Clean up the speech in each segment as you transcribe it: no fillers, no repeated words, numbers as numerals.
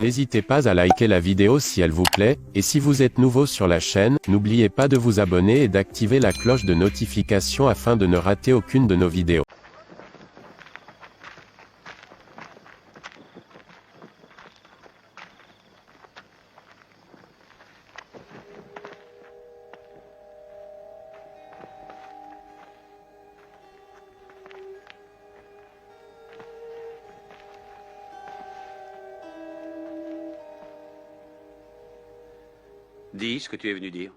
N'hésitez pas à liker la vidéo si elle vous plaît, et si vous êtes nouveau sur la chaîne, n'oubliez pas de vous abonner et d'activer la cloche de notification afin de ne rater aucune de nos vidéos. Dis ce que tu es venu dire.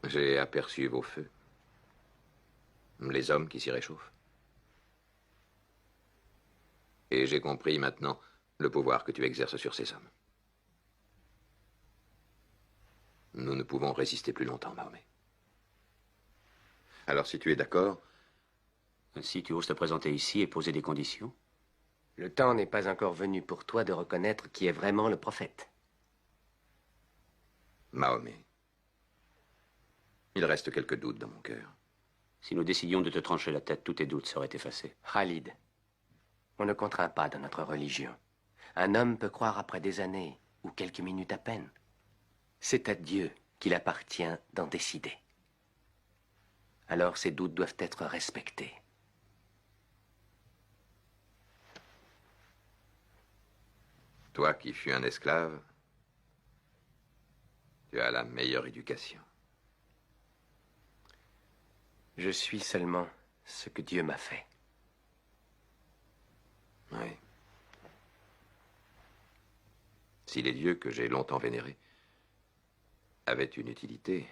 J'ai aperçu vos feux. Les hommes qui s'y réchauffent. Et j'ai compris maintenant le pouvoir que tu exerces sur ces hommes. Nous ne pouvons résister plus longtemps, Mahomet. Alors si tu es d'accord... Si tu oses te présenter ici et poser des conditions. Le temps n'est pas encore venu pour toi de reconnaître qui est vraiment le prophète. Mahomet. Il reste quelques doutes dans mon cœur. Si nous décidions de te trancher la tête, tous tes doutes seraient effacés. Khalid, on ne contraint pas dans notre religion. Un homme peut croire après des années, ou quelques minutes à peine. C'est à Dieu qu'il appartient d'en décider. Alors ces doutes doivent être respectés. Toi qui fus un esclave, tu as la meilleure éducation. Je suis seulement ce que Dieu m'a fait. Oui. Si les dieux que j'ai longtemps vénérés avaient une utilité,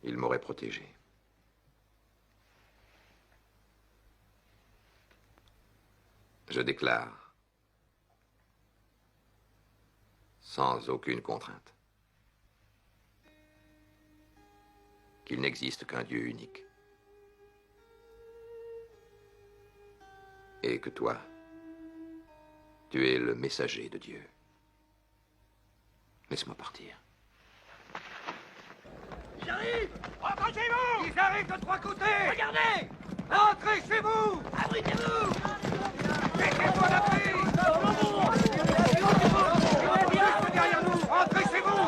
ils m'auraient protégé. Je déclare, sans aucune contrainte, qu'il n'existe qu'un Dieu unique. Et que toi, tu es le messager de Dieu. Laisse-moi partir. J'arrive! Rentrez chez vous! Ils arrivent de trois côtés! Regardez! Rentrez chez vous! Abritez-vous! Mettez-vous à l'abri! Juste derrière nous! Rentrez chez vous! Mettez-vous à l'abri! Rentrez chez vous!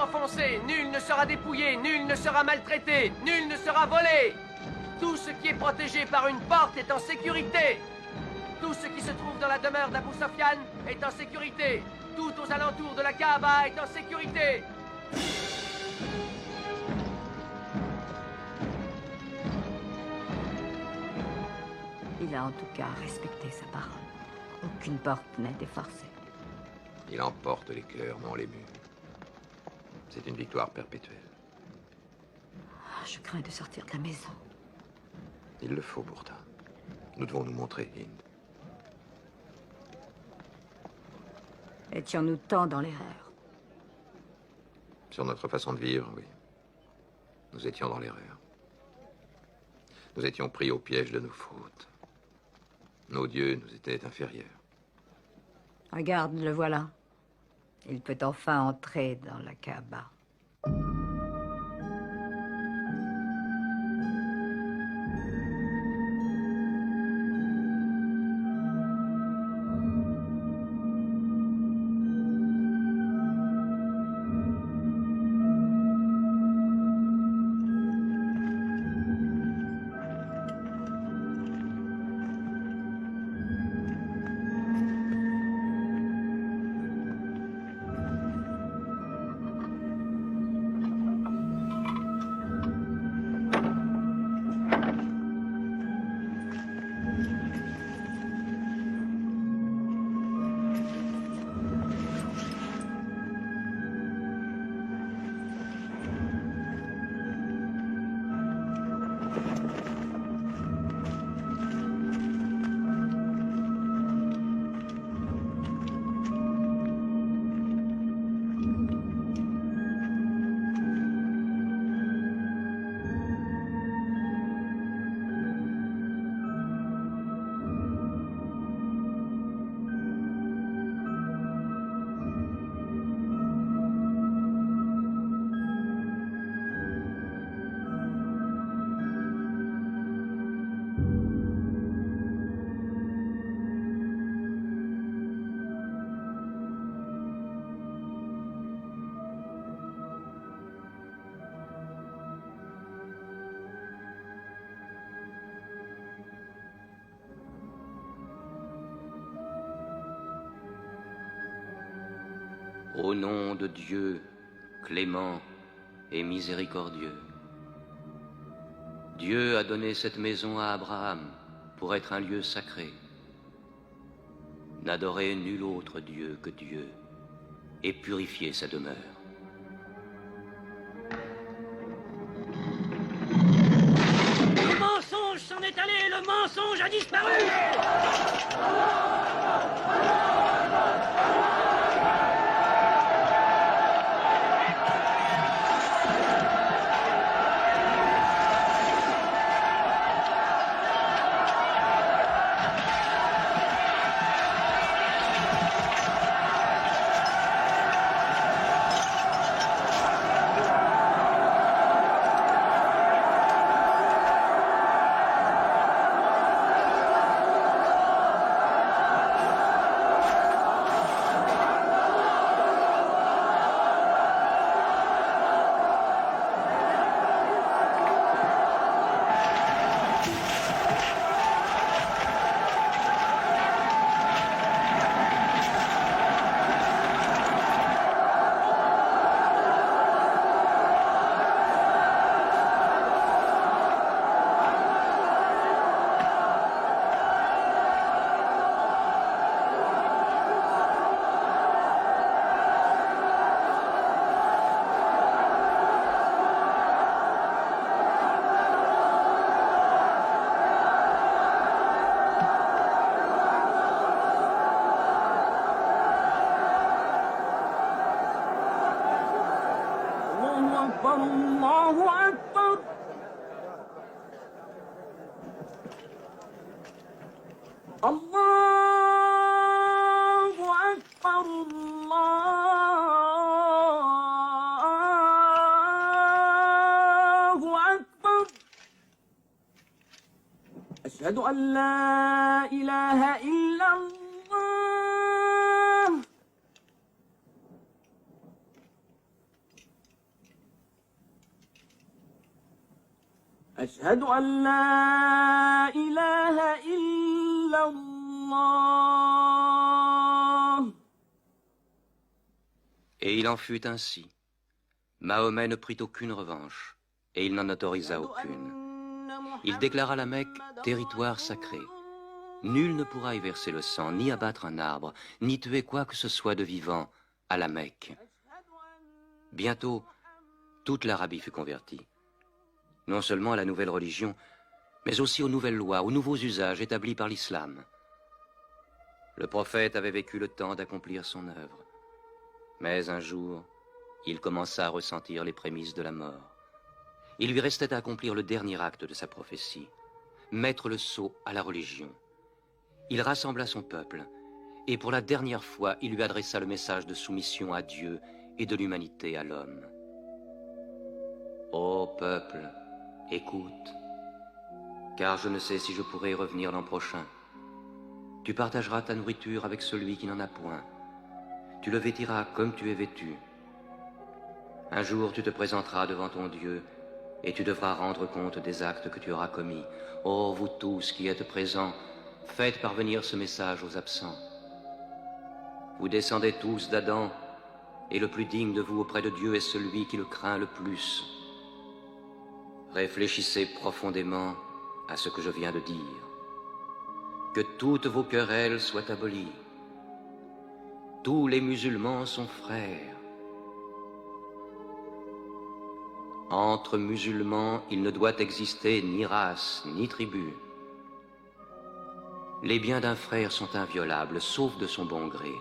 enfoncé, nul ne sera dépouillé, nul ne sera maltraité, nul ne sera volé. Tout ce qui est protégé par une porte est en sécurité. Tout ce qui se trouve dans la demeure d'Abou Sofiane est en sécurité. Tout aux alentours de la Kaaba est en sécurité. Il a en tout cas respecté sa parole. Aucune porte n'a été forcée. Il emporte les cœurs, non les murs. C'est une victoire perpétuelle. Je crains de sortir de la maison. Il le faut pourtant. Nous devons nous montrer, Hind. Étions-nous tant dans l'erreur? Sur notre façon de vivre, oui. Nous étions dans l'erreur. Nous étions pris au piège de nos fautes. Nos dieux nous étaient inférieurs. Regarde, le voilà. Il peut enfin entrer dans la Kaaba. Au nom de Dieu, clément et miséricordieux. Dieu a donné cette maison à Abraham pour être un lieu sacré. N'adorez nul autre Dieu que Dieu et purifiez sa demeure. Le mensonge s'en est allé, le mensonge a disparu. أشهد أن لا إله إلا الله أشهد أن لا إله إلا الله. Et il en fut ainsi. Mahomet ne prit aucune revanche, et il n'en autorisa aucune. Il déclara la Mecque territoire sacré. Nul ne pourra y verser le sang, ni abattre un arbre, ni tuer quoi que ce soit de vivant à la Mecque. Bientôt, toute l'Arabie fut convertie. Non seulement à la nouvelle religion, mais aussi aux nouvelles lois, aux nouveaux usages établis par l'islam. Le prophète avait vécu le temps d'accomplir son œuvre. Mais un jour, il commença à ressentir les prémices de la mort. Il lui restait à accomplir le dernier acte de sa prophétie, mettre le sceau à la religion. Il rassembla son peuple, et pour la dernière fois, il lui adressa le message de soumission à Dieu et de l'humanité à l'homme. Ô peuple, écoute, car je ne sais si je pourrai revenir l'an prochain. Tu partageras ta nourriture avec celui qui n'en a point. Tu le vêtiras comme tu es vêtu. Un jour, tu te présenteras devant ton Dieu et tu devras rendre compte des actes que tu auras commis. Ô vous tous qui êtes présents, faites parvenir ce message aux absents. Vous descendez tous d'Adam, et le plus digne de vous auprès de Dieu est celui qui le craint le plus. Réfléchissez profondément à ce que je viens de dire. Que toutes vos querelles soient abolies. Tous les musulmans sont frères. Entre musulmans, il ne doit exister ni race, ni tribu. Les biens d'un frère sont inviolables, sauf de son bon gré.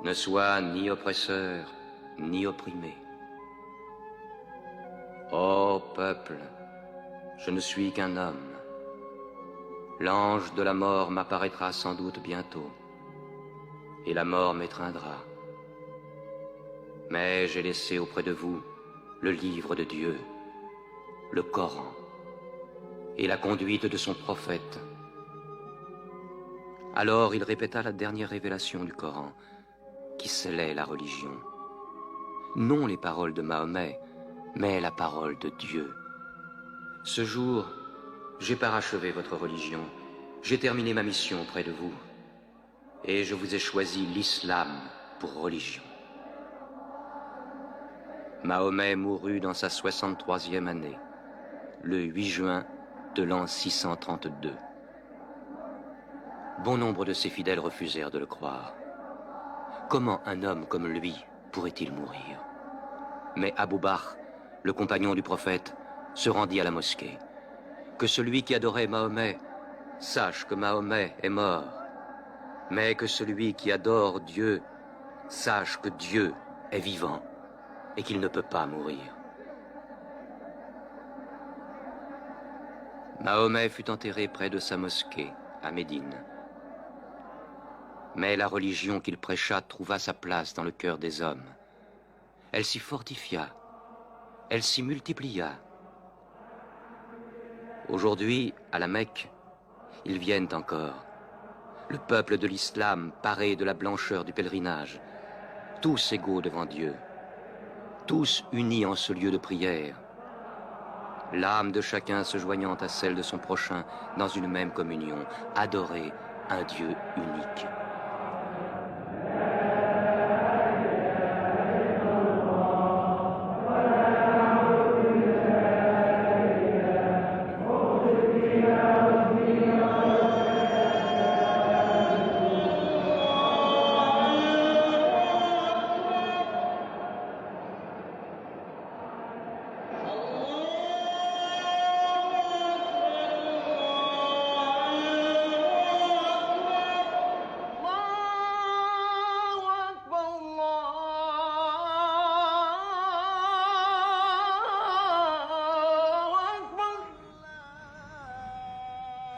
Ne sois ni oppresseur, ni opprimé. Ô peuple, je ne suis qu'un homme. L'ange de la mort m'apparaîtra sans doute bientôt, et la mort m'étreindra. Mais j'ai laissé auprès de vous le livre de Dieu, le Coran, et la conduite de son prophète. Alors il répéta la dernière révélation du Coran, qui scellait la religion. Non les paroles de Mahomet, mais la parole de Dieu. Ce jour, j'ai parachevé votre religion, j'ai terminé ma mission auprès de vous, et je vous ai choisi l'islam pour religion. Mahomet mourut dans sa 63e année, le 8 juin de l'an 632. Bon nombre de ses fidèles refusèrent de le croire. Comment un homme comme lui pourrait-il mourir? Mais Abou Bakr, le compagnon du prophète, se rendit à la mosquée. Que celui qui adorait Mahomet sache que Mahomet est mort, mais que celui qui adore Dieu sache que Dieu est vivant et qu'il ne peut pas mourir. Mahomet fut enterré près de sa mosquée, à Médine. Mais la religion qu'il prêcha trouva sa place dans le cœur des hommes. Elle s'y fortifia, elle s'y multiplia. Aujourd'hui, à la Mecque, ils viennent encore. Le peuple de l'islam paré de la blancheur du pèlerinage, tous égaux devant Dieu, tous unis en ce lieu de prière, l'âme de chacun se joignant à celle de son prochain dans une même communion, adorer un Dieu unique.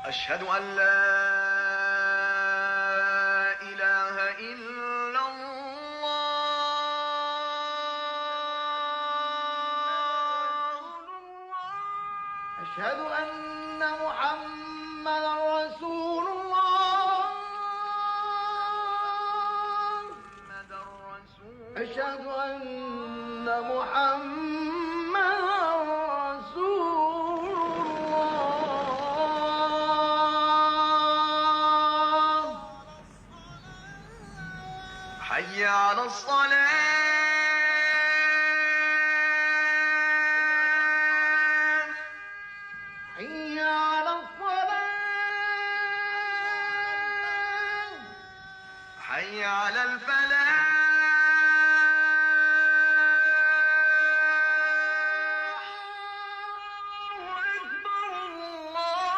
أشهد أن لا إله إلا الله أشهد أن محمدا رسول الله أشهد أن محمدا حي على الصلاة حي على الصلاة حي على الفلاح